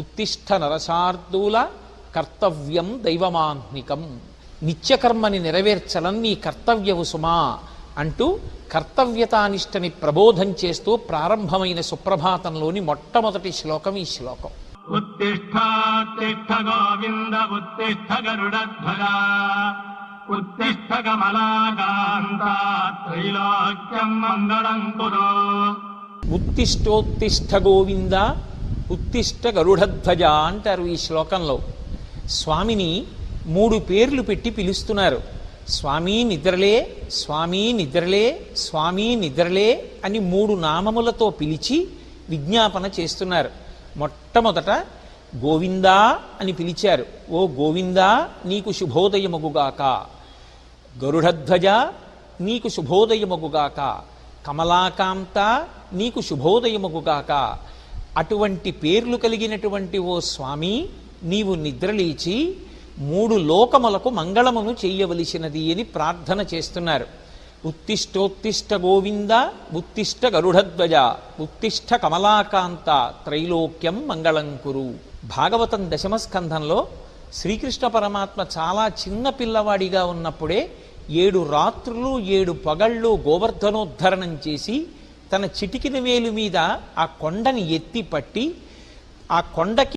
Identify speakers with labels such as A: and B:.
A: ఉత్తిష్ట నరశార్దూల కర్తవ్యం దైవమాహ్నికం. నిత్యకర్మని నెరవేర్చడం నీ కర్తవ్యవు సుమా అంటూ కర్తవ్యతానిష్టని ప్రబోధం చేస్తూ ప్రారంభమైన సుప్రభాతంలోని మొట్టమొదటి శ్లోకం ఈ శ్లోకం.
B: ఉత్తిష్ఠాత్తిష్ఠ గోవింద ఉత్తిష్ఠ గరుడధ్వజ ఉత్తిష్ఠ కమలాకాంత త్రైలోక్యం మంగళం కురు.
A: ఉత్తిష్టోత్తిష్ఠ గోవింద ఉత్తిష్ట గరుడధ్వజ అంటారు ఈ శ్లోకంలో. స్వామిని 3 పేర్లు పెట్టి పిలుస్తున్నారు. స్వామి నిద్రలే, స్వామి నిద్రలే, స్వామి నిద్రలే అని 3 నామములతో పిలిచి విజ్ఞాపన చేస్తున్నారు. మొట్టమొదట గోవిందా అని పిలిచారు. ఓ గోవిందా నీకు శుభోదయమగుగాక, గరుడధ్వజ నీకు శుభోదయమగుగాక, కమలాకాంత నీకు శుభోదయమగుగాక. అటువంటి పేర్లు కలిగినటువంటి ఓ స్వామి నీవు నిద్రలేచి 3 లోకములకు మంగళమును చెయ్యవలసినది అని ప్రార్థన చేస్తున్నారు. ఉత్తిష్టోత్తిష్ట గోవింద ఉత్తిష్ట గరుడధ్వజ ఉత్తిష్ట కమలాకాంత త్రైలోక్యం మంగళం కురు. భాగవతం 10వ స్కంధంలో శ్రీకృష్ణ పరమాత్మ చాలా చిన్న పిల్లవాడిగా ఉన్నప్పుడే 7 రాత్రులు 7 పగళ్ళు గోవర్ధనోద్ధరణం చేసి తన చిటికిన వేలు మీద ఆ కొండని ఎత్తి పట్టి ఆ కొండకి